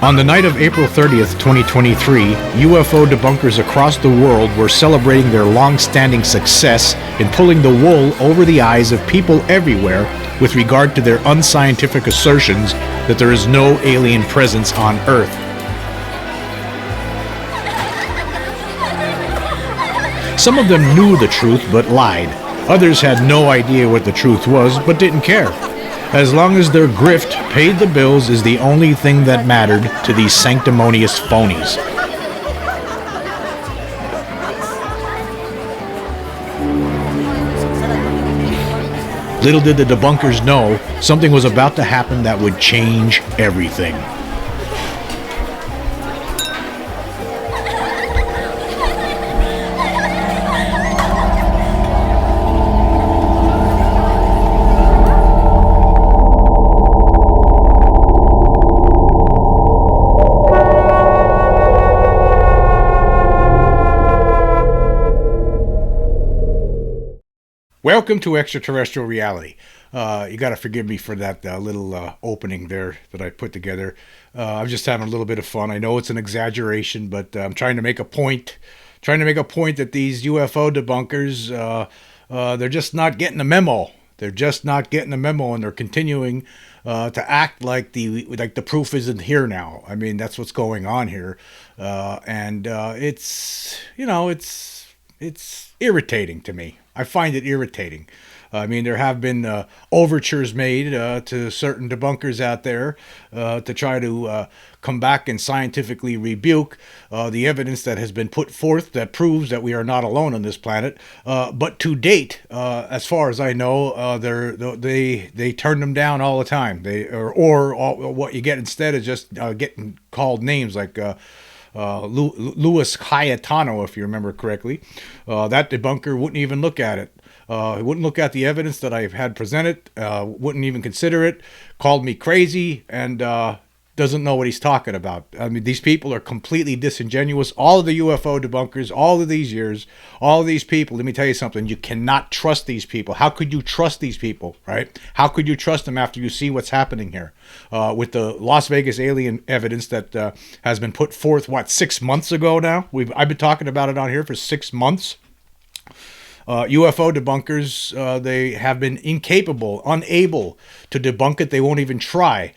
On the night of April 30th, 2023, UFO debunkers across the world were celebrating their long-standing success in pulling the wool over the eyes of people everywhere with regard to their unscientific assertions that there is no alien presence on Earth. Some of them knew the truth but lied. Others had no idea what the truth was but didn't care. As long as their grift paid the bills is the only thing that mattered to these sanctimonious phonies. Little did the debunkers know something was about to happen that would change everything. Welcome to Extraterrestrial Reality. You got to forgive me for that little opening there that I put together. I'm just having a little bit of fun. I know it's an exaggeration, but I'm trying to make a point. That these UFO debunkers, they're just not getting the memo. They're just not getting the memo, and they're continuing to act like the proof isn't here now. I mean, that's what's going on here, and it's irritating to me. I find it irritating. I mean, there have been overtures made to certain debunkers out there to try to come back and scientifically rebuke the evidence that has been put forth that proves that we are not alone on this planet. But to date, as far as I know, they turn them down all the time. What you get instead is just getting called names like Louis Cayetano, if you remember correctly. That debunker wouldn't even look at it. He wouldn't look at the evidence that I've had presented, wouldn't even consider it, called me crazy, and doesn't know what he's talking about. I mean, these people are completely disingenuous. All of the UFO debunkers, all of these years, all of these people, let me tell you something, you cannot trust these people. How could you trust these people, right? How could you trust them after you see what's happening here? With the Las Vegas alien evidence that has been put forth, 6 months ago now? I've been talking about it on here for 6 months. UFO debunkers, they have been unable to debunk it. They won't even try.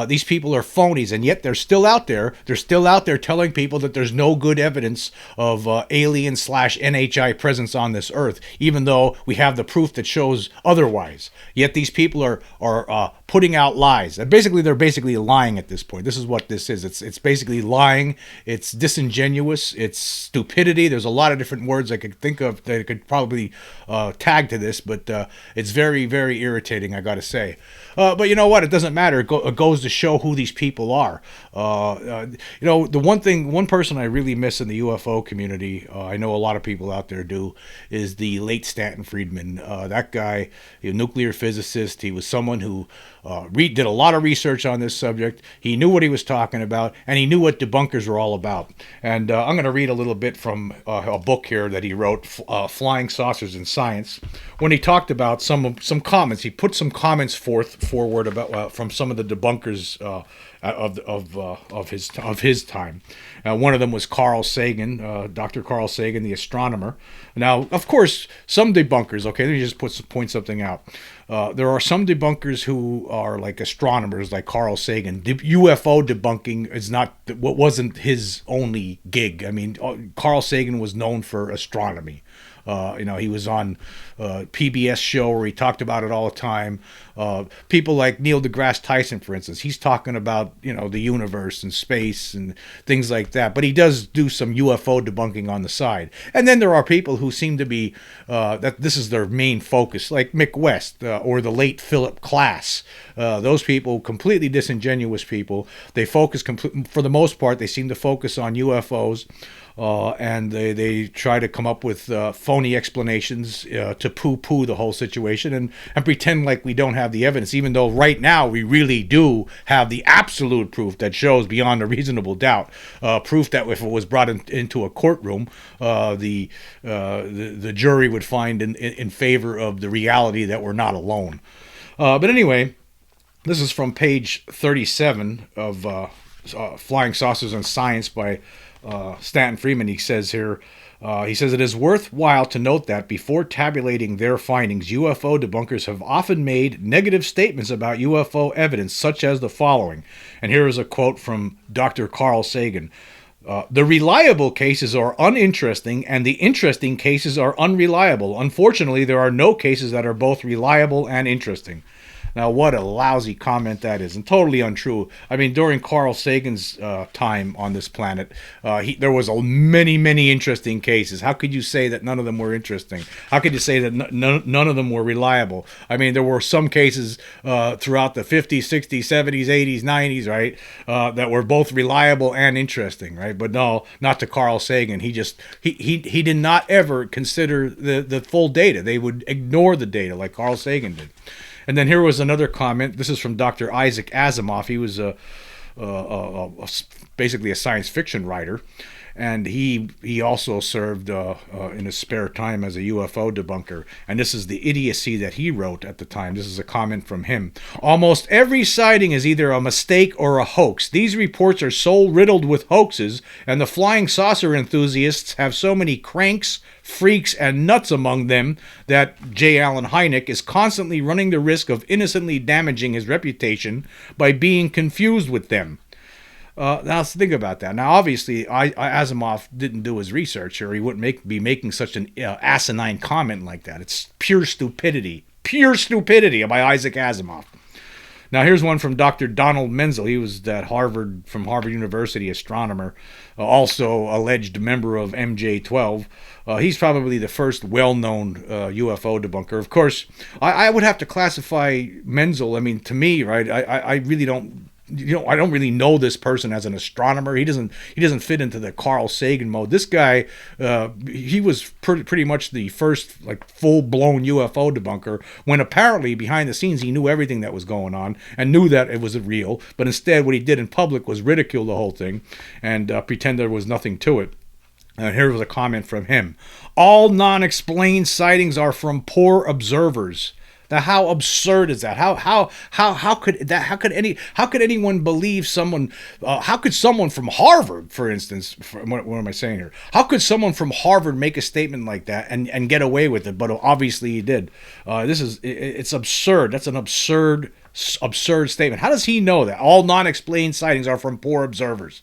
These people are phonies, and yet they're still out there. They're still out there telling people that there's no good evidence of alien/NHI presence on this Earth, even though we have the proof that shows otherwise. Yet these people are putting out lies. They're basically lying at this point. This is what this is. It's basically lying. It's disingenuous. It's stupidity. There's a lot of different words I could think of that I could probably tag to this, but it's very, very irritating, I got to say. But you know what? It doesn't matter. It goes to show who these people are. The one person I really miss in the UFO community, I know a lot of people out there do, is the late Stanton Friedman. That guy, a nuclear physicist, he was someone who did a lot of research on this subject. He knew what he was talking about, and he knew what debunkers were all about. And I'm going to read a little bit from a book here that he wrote, Flying Saucers in Science. When he talked about some comments, he put some comments forward about from some of the debunkers of his time. One of them was Carl Sagan, Dr. Carl Sagan, the astronomer. Now, of course, some debunkers. Okay, let me just point something out. There are some debunkers who are like astronomers, like Carl Sagan. UFO debunking wasn't his only gig. I mean, Carl Sagan was known for astronomy. He was on a PBS show where he talked about it all the time. People like Neil deGrasse Tyson, for instance, he's talking about, the universe and space and things like that. But he does do some UFO debunking on the side. And then there are people who seem to be, that this is their main focus, like Mick West or the late Philip Klass. Those people, completely disingenuous people. They focus, for the most part, they seem to focus on UFOs. And they try to come up with phony explanations to poo-poo the whole situation and pretend like we don't have the evidence, even though right now we really do have the absolute proof that shows beyond a reasonable doubt, proof that if it was brought into a courtroom, the jury would find in favor of the reality that we're not alone. But anyway, this is from page 37 of Flying Saucers and Science by Stanton Friedman. He says here, he says it is worthwhile to note that before tabulating their findings, UFO debunkers have often made negative statements about UFO evidence, such as the following. And here is a quote from Dr. Carl Sagan. The reliable cases are uninteresting, and the interesting cases are unreliable. Unfortunately, there are no cases that are both reliable and interesting. Now, what a lousy comment that is, and totally untrue. I mean, during Carl Sagan's time on this planet, there was many interesting cases. How could you say that none of them were interesting? How could you say that none of them were reliable? I mean, there were some cases throughout the 50s, 60s, 70s, 80s, 90s, right, that were both reliable and interesting, right? But no, not to Carl Sagan. He did not ever consider the full data. They would ignore the data like Carl Sagan did. And then here was another comment. This is from Dr. Isaac Asimov. He was basically a science fiction writer, and he also served in his spare time as a UFO debunker. And this is the idiocy that he wrote at the time. This is a comment from him. Almost every sighting is either a mistake or a hoax. These reports are so riddled with hoaxes, and the flying saucer enthusiasts have so many cranks, freaks, and nuts among them that J. Allen Hynek is constantly running the risk of innocently damaging his reputation by being confused with them. Now let's think about that. Now, obviously, Asimov didn't do his research, or he wouldn't be making such an asinine comment like that. It's pure stupidity by Isaac Asimov. Now, here's one from Dr. Donald Menzel. He was from Harvard University, astronomer, also alleged member of MJ-12. He's probably the first well-known UFO debunker. Of course, I would have to classify Menzel. I mean, to me, right, I really don't. I don't really know this person as an astronomer. He doesn't fit into the Carl Sagan mode. This guy, he was pretty much the first like full-blown UFO debunker, when apparently behind the scenes he knew everything that was going on and knew that it was real, but instead what he did in public was ridicule the whole thing and pretend there was nothing to it. Here was a comment from him. All non-explained sightings are from poor observers. Now, how absurd is that? How could anyone believe someone? How could someone from Harvard, for instance? What am I saying here? How could someone from Harvard make a statement like that and get away with it? But obviously he did. It's absurd. That's an absurd statement. How does he know that all non-explained sightings are from poor observers?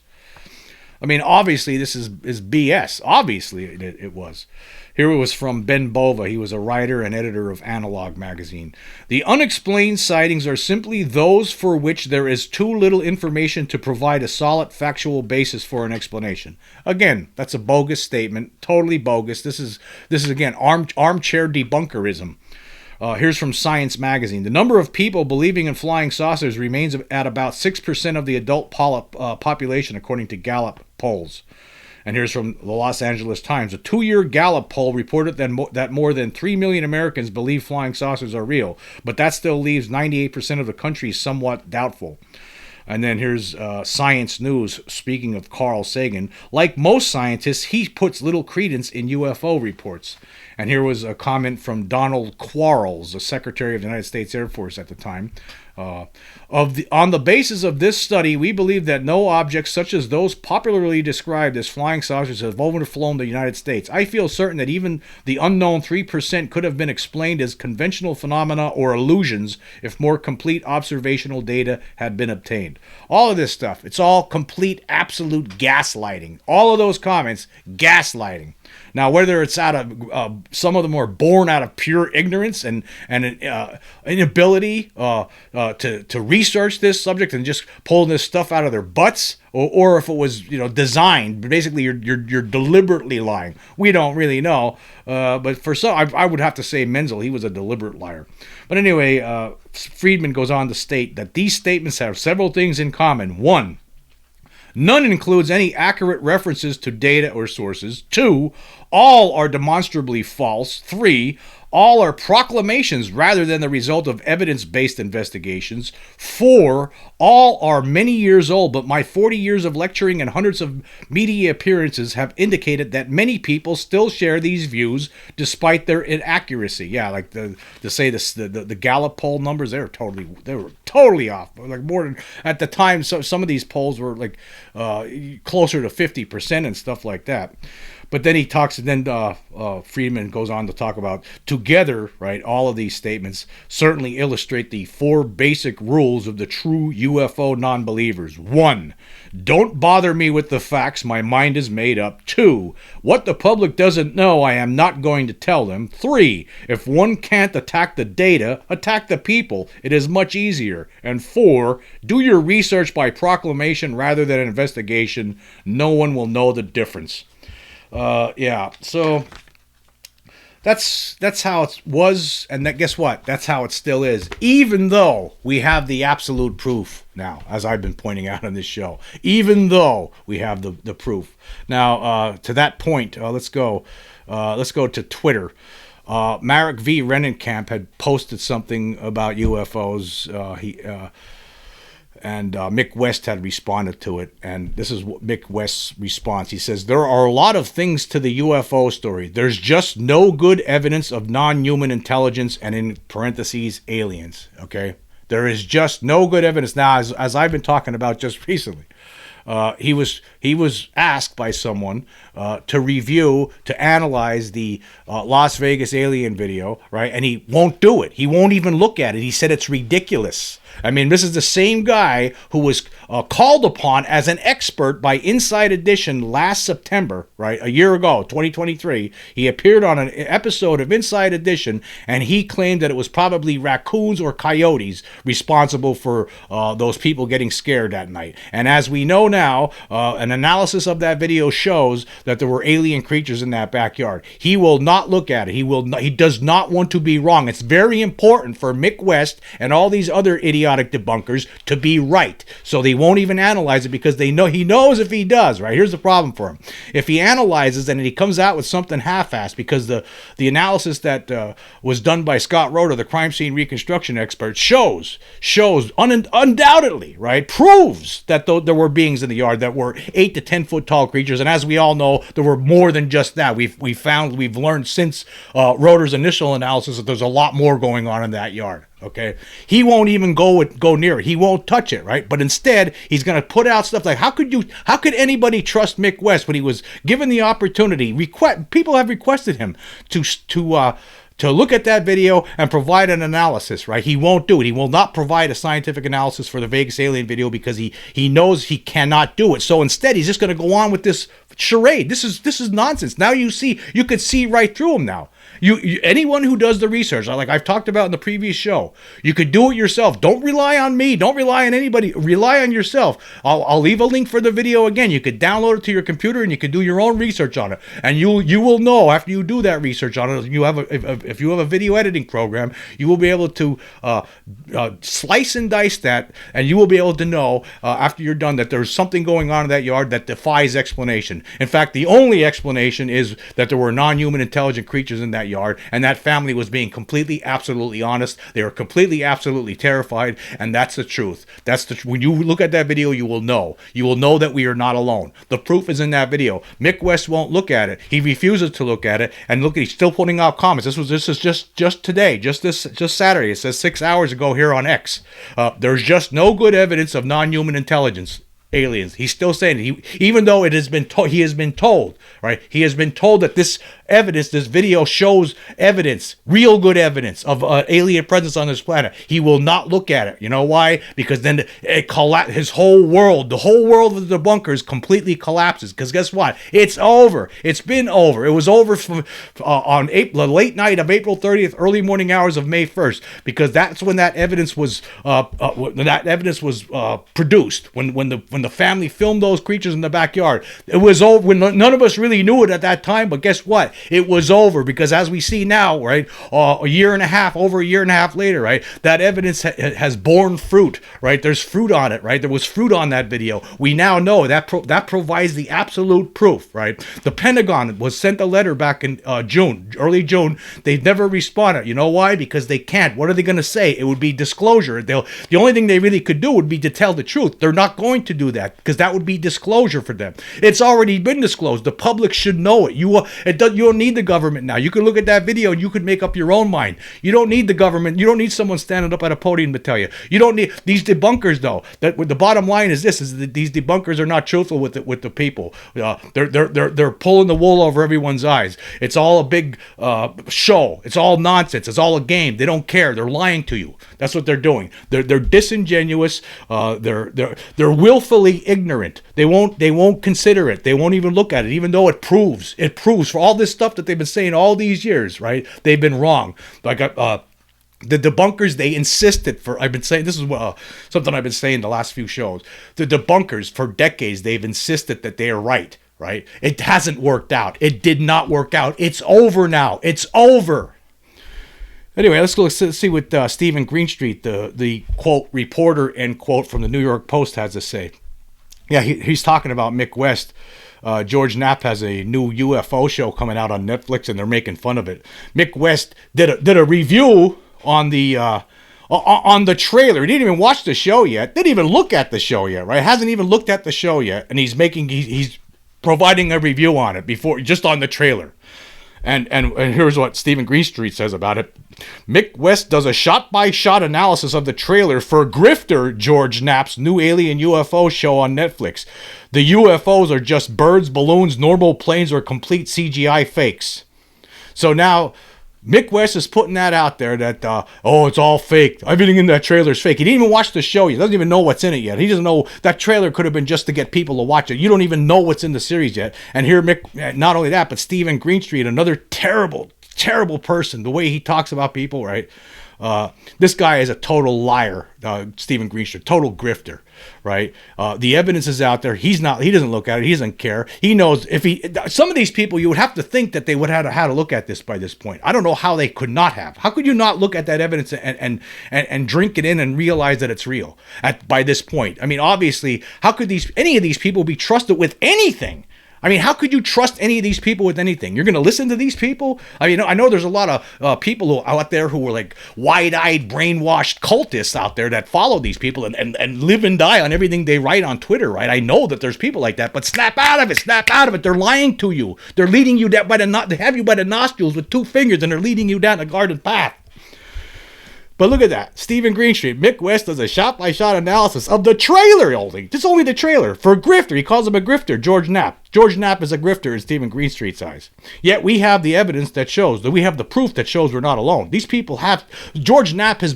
I mean, obviously this is BS. Obviously it was. Here it was from Ben Bova. He was a writer and editor of Analog magazine. The unexplained sightings are simply those for which there is too little information to provide a solid factual basis for an explanation. Again, that's a bogus statement. Totally bogus. This is again armchair debunkerism. Here's from Science magazine. The number of people believing in flying saucers remains at about 6% of the adult population, according to Gallup polls. And here's from the Los Angeles Times. A 2-year Gallup poll reported that more than 3 million Americans believe flying saucers are real, but that still leaves 98% of the country somewhat doubtful. And then here's Science News, speaking of Carl Sagan. Like most scientists, he puts little credence in UFO reports. And here was a comment from Donald Quarles, the Secretary of the United States Air Force at the time. On the basis of this study, we believe that no objects such as those popularly described as flying saucers have overflown the United States. I feel certain that even the unknown 3% could have been explained as conventional phenomena or illusions if more complete observational data had been obtained. All of this stuff, it's all complete, absolute gaslighting. All of those comments, gaslighting. Now, whether it's out of some of them are born out of pure ignorance and inability to research this subject and just pulling this stuff out of their butts, or if it was designed, basically you're deliberately lying. We don't really know, but for some, I would have to say Menzel, he was a deliberate liar. But anyway, Friedman goes on to state that these statements have several things in common. 1, none includes any accurate references to data or sources. 2, all are demonstrably false. 3, all are proclamations rather than the result of evidence-based investigations. 4, all are many years old, but my 40 years of lecturing and hundreds of media appearances have indicated that many people still share these views despite their inaccuracy. Yeah, like the Gallup poll numbers, they were totally off. Like more than at the time, so some of these polls were like closer to 50% and stuff like that. But then he talks, and then Friedman goes on to talk about, together, right, all of these statements certainly illustrate the 4 basic rules of the true UFO non-believers. 1, don't bother me with the facts, my mind is made up. 2, what the public doesn't know, I am not going to tell them. 3, if one can't attack the data, attack the people. It is much easier. And 4, do your research by proclamation rather than investigation. No one will know the difference. Yeah, so that's how it was, and that, guess what? That's how it still is, even though we have the absolute proof now, as I've been pointing out on this show, even though we have the proof. Now, to that point, let's go to Twitter. Marek V. Rennenkamp had posted something about UFOs. And Mick West had responded to it, and this is Mick West's response. He says, there are a lot of things to the UFO story. There's just no good evidence of non-human intelligence, and in parentheses, aliens, okay? There is just no good evidence. Now, as I've been talking about just recently, he was asked by someone to analyze the Las Vegas alien video, right? And he won't do it. He won't even look at it. He said it's ridiculous. I mean, this is the same guy who was called upon as an expert by Inside Edition last September, right? A year ago, 2023. He appeared on an episode of Inside Edition, and he claimed that it was probably raccoons or coyotes responsible for those people getting scared that night. And as we know now, an analysis of that video shows that there were alien creatures in that backyard. He will not look at it. He does not want to be wrong. It's very important for Mick West and all these other idiotic debunkers to be right. So they won't even analyze it because he knows if he does, right? Here's the problem for him. If he analyzes and he comes out with something half-assed, because the analysis that was done by Scott Roeder, the crime scene reconstruction expert, shows undoubtedly, right, proves that there were beings in the yard that were 8 to 10 foot tall creatures. And as we all know, there were more than just that. We've learned since Roeder's initial analysis that there's a lot more going on in that yard. Okay, he won't even go near it. He won't touch it, right? But instead, he's going to put out stuff like, how could anybody trust Mick West when he was given the opportunity? People have requested him to look at that video and provide an analysis, right? He won't do it. He will not provide a scientific analysis for the Vegas alien video because he knows he cannot do it. So instead, he's just going to go on with this charade. This is nonsense. Now you could see right through him now. Anyone who does the research, like I've talked about in the previous show, you could do it yourself. Don't rely on me. Don't rely on anybody. Rely on yourself. I'll leave a link for the video again. You could download it to your computer and you could do your own research on it. And you will know after you do that research on it. If you have a video editing program, you will be able to slice and dice that, and you will be able to know after you're done that there's something going on in that yard that defies explanation. In fact, the only explanation is that there were non-human intelligent creatures in that yard, and that family was being completely, absolutely honest. They were completely, absolutely terrified, and that's the truth. When you look at that video, you will know. You will know that we are not alone. The proof is in that video. Mick West won't look at it. He refuses to look at it, and look, he's still putting out comments. This is just today, just Saturday. It says 6 hours ago here on X. There's just no good evidence of non-human intelligence. Aliens. He's still saying it. Even though he has been told, right? He has been told that this video shows evidence, real good evidence of alien presence on this planet. He will not look at it. You know why? Because then his whole world, the whole world of the debunkers completely collapses. Because guess what? It's over. It's been over. It was over on the late night of April 30th, early morning hours of May 1st, because that's when that evidence was produced. When the family filmed those creatures in the backyard. It was over when none of us really knew it at that time, but guess what? It was over because, as we see now, right, over a year and a half later, right, that evidence has borne fruit, right? There's fruit on it, right? There was fruit on that video. We now know that that provides the absolute proof, right? The Pentagon was sent a letter back in early June. They've never responded. You know why? Because they can't. What are they going to say? It would be disclosure. The only thing they really could do would be to tell the truth. They're not going to do that because that would be disclosure for them. It's already been disclosed. The public should know it. You don't need the government now. You can look at that video and you could make up your own mind. You don't need the government. You don't need someone standing up at a podium to tell you. You don't need these debunkers, though. That the bottom line is this: is that these debunkers are not truthful with the people. They're pulling the wool over everyone's eyes. It's all a big show. It's all nonsense. It's all a game. They don't care. They're lying to you. That's what they're doing. They're disingenuous. They're willfully ignorant. They won't consider it. They won't even look at it, even though it proves for all this stuff that they've been saying all these years, right? They've been wrong. Like the debunkers, they insisted for, I've been saying, this is something I've been saying the last few shows. The debunkers, for decades, they've insisted that they are right? It hasn't worked out. It did not work out. It's over now. It's over. Anyway, let's go see what Stephen Greenstreet, the quote reporter end quote from the New York Post, has to say. Yeah, he's talking about Mick West. George Knapp has a new UFO show coming out on Netflix, and they're making fun of it. Mick West did a review on the trailer. He didn't even watch the show yet. Didn't even look at the show yet, right? Hasn't even looked at the show yet, and he's providing a review on it before, just on the trailer. And here's what Stephen Greenstreet says about it. Mick West does a shot-by-shot analysis of the trailer for Grifter George Knapp's new alien UFO show on Netflix. The UFOs are just birds, balloons, normal planes, or complete CGI fakes. So now Mick West is putting that out there that, it's all fake. Everything in that trailer is fake. He didn't even watch the show. He doesn't even know what's in it yet. He doesn't know. That trailer could have been just to get people to watch it. You don't even know what's in the series yet. And here, not only that, but Stephen Greenstreet, another terrible, terrible person. The way he talks about people, right? This guy is a total liar, Stephen Greenstreet, total grifter, right? The evidence is out there. He doesn't look at it. He doesn't care. He knows some of these people, you would have to think that they would have had to look at this by this point. I don't know how they could not have. How could you not look at that evidence and drink it in and realize that it's real by this point? I mean, obviously, how could any of these people be trusted with anything? I mean, how could you trust any of these people with anything? You're going to listen to these people? I mean, I know there's a lot of people out there who are like wide-eyed, brainwashed cultists out there that follow these people and live and die on everything they write on Twitter, right? I know that there's people like that, but snap out of it, snap out of it. They're lying to you. They're leading you down they have you by the nostrils with 2 fingers, and they're leading you down a garden path. But look at that. Stephen Greenstreet. Mick West does a shot-by-shot analysis of the trailer only. Just only the trailer. For a grifter. He calls him a grifter. George Knapp. George Knapp is a grifter in Stephen Greenstreet's eyes. Yet we have the evidence that shows, that we have the proof that shows we're not alone. These people have... George Knapp is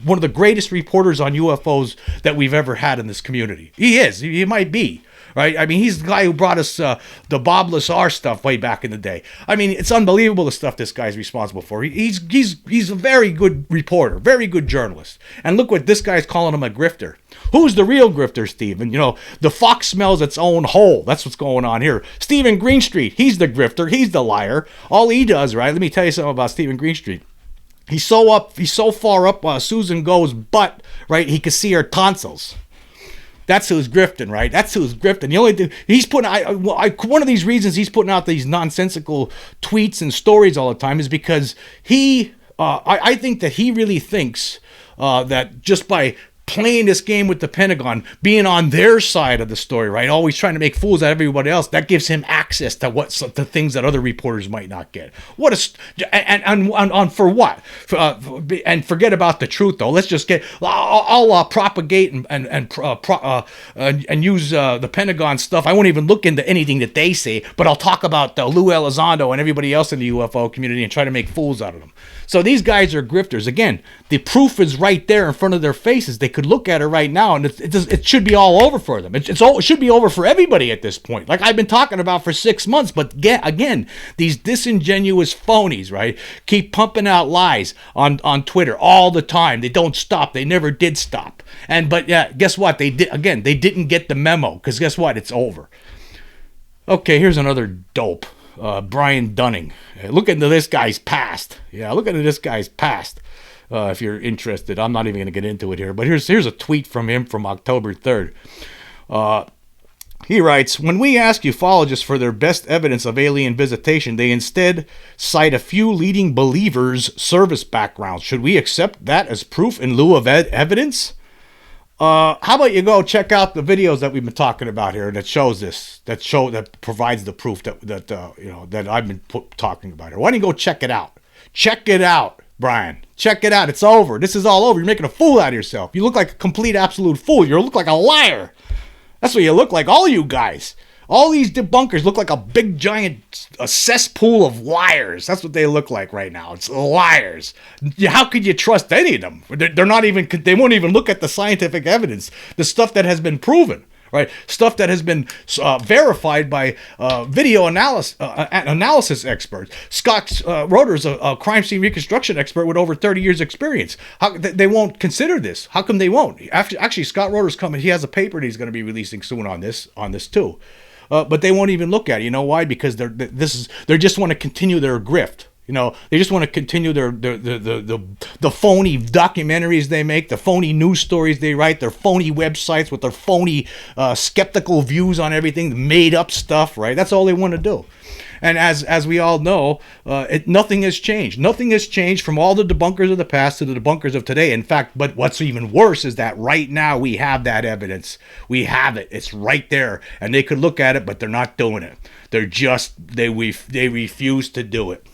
one of the greatest reporters on UFOs that we've ever had in this community. He is. He might be. Right? I mean, he's the guy who brought us the Bob Lazar stuff way back in the day. I mean, it's unbelievable the stuff this guy's responsible for. He's a very good reporter, very good journalist. And look what this guy's calling him, a grifter. Who's the real grifter, Stephen? You know, the fox smells its own hole. That's what's going on here. Stephen Greenstreet, he's the grifter. He's the liar. All he does, right? Let me tell you something about Stephen Greenstreet. He's so far up Susan Go's butt, right? He could see her tonsils. That's who's grifting, right? That's who's grifting. The only thing he's putting, one of these reasons he's putting out these nonsensical tweets and stories all the time is because I think that he really thinks that just by playing this game with the Pentagon, being on their side of the story, right? Always trying to make fools out of everybody else. that gives him access to the things that other reporters might not get. For what? And forget about the truth, though. Let's just get. I'll propagate and use the Pentagon stuff. I won't even look into anything that they say, but I'll talk about Lou Elizondo and everybody else in the UFO community and try to make fools out of them. So these guys are grifters. Again, the proof is right there in front of their faces. They could look at it right now, and it should be all over for them. It should be over for everybody at this point, like I've been talking about for 6 months. But again, these disingenuous phonies, right, keep pumping out lies on Twitter all the time. They don't stop. They never did stop. But guess what? They didn't get the memo, because guess what? It's over. Okay, here's another dope. Brian Dunning. Look into this guy's past. Yeah, look into this guy's past. If you're interested, I'm not even going to get into it here. But here's a tweet from him from October 3rd. He writes, when we ask ufologists for their best evidence of alien visitation, they instead cite a few leading believers' service backgrounds. Should we accept that as proof in lieu of evidence? How about you go check out the videos that we've been talking about here that shows this, that provides the proof that I've been talking about here. Why don't you go check it out? Check it out, Brian. Check it out. It's over. This is all over. You're making a fool out of yourself. You look like a complete absolute fool. You look like a liar. That's what you look like, all you guys. All these debunkers look like a big giant cesspool of liars. That's what they look like right now. It's liars. How could you trust any of them? They're not even. They won't even look at the scientific evidence, the stuff that has been proven, right? Stuff that has been verified by video analysis experts. Scott Roeder's a crime scene reconstruction expert with over 30 years experience. They won't consider this? How come they won't? Actually, Scott Roeder's coming. He has a paper that he's going to be releasing soon on this too. But they won't even look at it. You know why? Because they just want to continue their grift. You know, they just want to continue the phony documentaries they make, the phony news stories they write, their phony websites with their phony skeptical views on everything, made up stuff, right? That's all they want to do. And as we all know, nothing has changed. Nothing has changed from all the debunkers of the past to the debunkers of today. In fact, but what's even worse is that right now we have that evidence. We have it. It's right there. And they could look at it, but they're not doing it. They refuse to do it.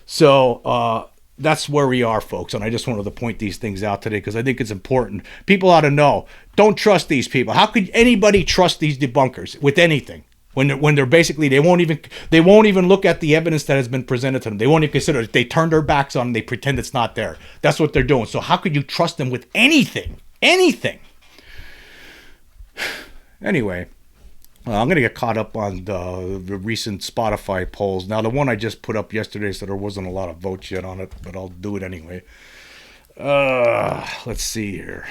So that's where we are, folks. And I just wanted to point these things out today because I think it's important. People ought to know. Don't trust these people. How could anybody trust these debunkers with anything? When they're basically, they won't even look at the evidence that has been presented to them. They won't even consider it. They turn their backs on it and they pretend it's not there. That's what they're doing. So how could you trust them with anything? Anything. Anyway, I'm going to get caught up on the recent Spotify polls. Now, the one I just put up yesterday, so there wasn't a lot of votes yet on it, but I'll do it anyway. Let's see here.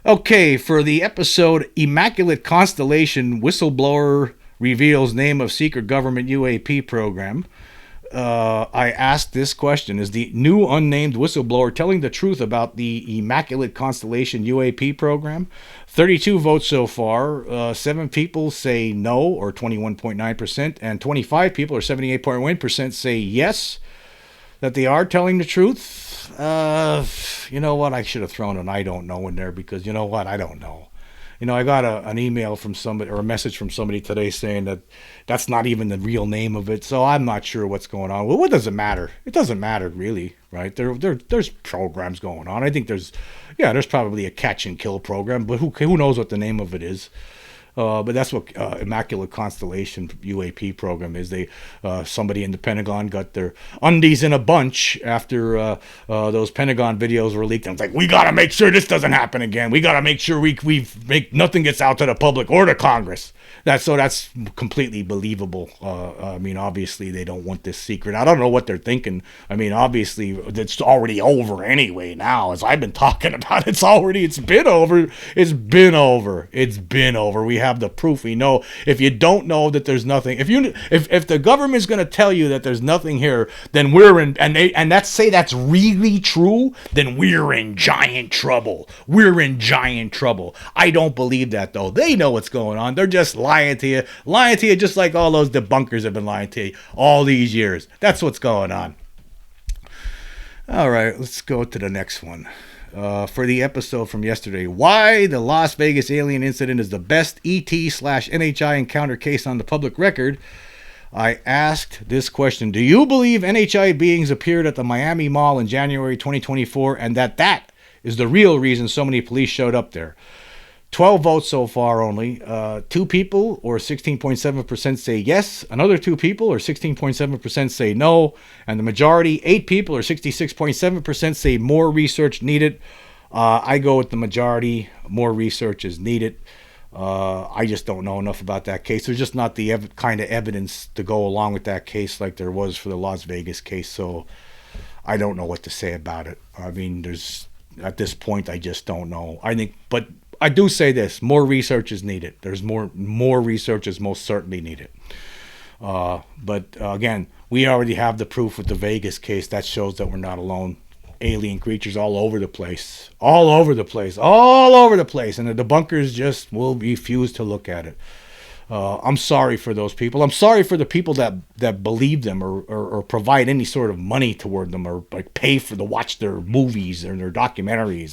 Okay, for the episode Immaculate Constellation, Whistleblower Reveals Name of Secret Government UAP Program, I asked this question. Is the new unnamed whistleblower telling the truth about the Immaculate Constellation UAP program? 32 votes so far. 7 people say no, or 21.9%, and 25 people, or 78.1%, say yes, that they are telling the truth. You know what? I should have thrown an I don't know in there because you know what? I don't know. You know, I got an email from somebody or a message from somebody today saying that that's not even the real name of it. So I'm not sure what's going on. Well, what does it matter? It doesn't matter really, right? There's programs going on. I think there's probably a catch and kill program, but who knows what the name of it is? But that's what Immaculate Constellation UAP program is. Somebody in the Pentagon got their undies in a bunch after those Pentagon videos were leaked. And it's like, we got to make sure this doesn't happen again. We got to make sure we make nothing gets out to the public or to Congress. That's completely believable. I mean, obviously they don't want this secret. I don't know what they're thinking. I mean, obviously it's already over anyway. Now, as I've been talking about, it's been over. It's been over. We have the proof. We know. If you don't know that there's nothing, if the government's going to tell you that there's nothing here, then we're in, and let's say that's really true, then we're in giant trouble. We're in giant trouble. I don't believe that though. They know what's going on. They're just lying to you just like all those debunkers have been lying to you all these years. That's what's going on. All right, let's go to the next one. For the episode from yesterday, why the Las Vegas alien incident is the best ET/NHI encounter case on the public record, I asked this question. Do you believe NHI beings appeared at the Miami Mall in January 2024 and that is the real reason so many police showed up there? 12 votes so far only. 2 people, or 16.7%, say yes. Another 2 people, or 16.7%, say no. And the majority, 8 people, or 66.7%, say more research needed. I go with the majority. More research is needed. I just don't know enough about that case. There's just not the kind of evidence to go along with that case like there was for the Las Vegas case. So I don't know what to say about it. I mean, at this point, I just don't know. But I do say this, more research is needed. There's more research is most certainly needed. But again, we already have the proof with the Vegas case that shows that we're not alone. Alien creatures all over the place, all over the place, all over the place, and the debunkers just will refuse to look at it. I'm sorry for those people. I'm sorry for the people that believe them or provide any sort of money toward them or like pay for to watch their movies or their documentaries.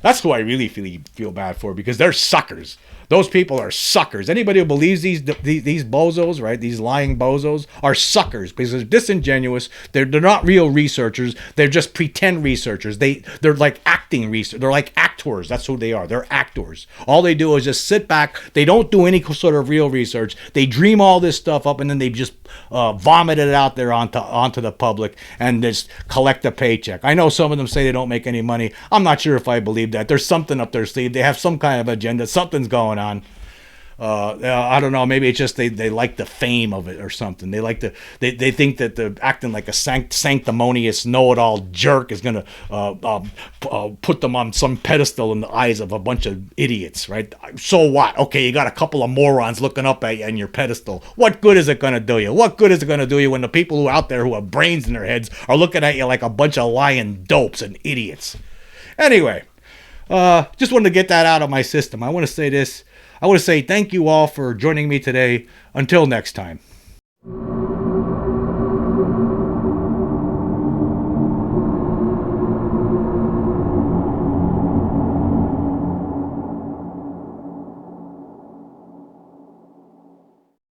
That's who I really feel bad for, because they're suckers. Those people are suckers. Anybody who believes these bozos, right? These lying bozos are suckers because they're disingenuous. They're not real researchers. They're just pretend researchers. They're like acting research. They're like actors. That's who they are. They're actors. All they do is just sit back. They don't do any sort of real research. They dream all this stuff up and then they just vomit it out there onto the public and just collect a paycheck. I know some of them say they don't make any money. I'm not sure if I believe that. There's something up their sleeve. They have some kind of agenda. Something's going on. I don't know. Maybe it's just they like the fame of it or something. They think that the acting like a sanctimonious know-it-all jerk is gonna put them on some pedestal in the eyes of a bunch of idiots, right? So what? Okay, you got a couple of morons looking up at you on your pedestal. What good is it gonna do you? What good is it gonna do you when the people who out there who have brains in their heads are looking at you like a bunch of lying dopes and idiots? Anyway, just wanted to get that out of my system. I want to say this. I want to say thank you all for joining me today. Until next time.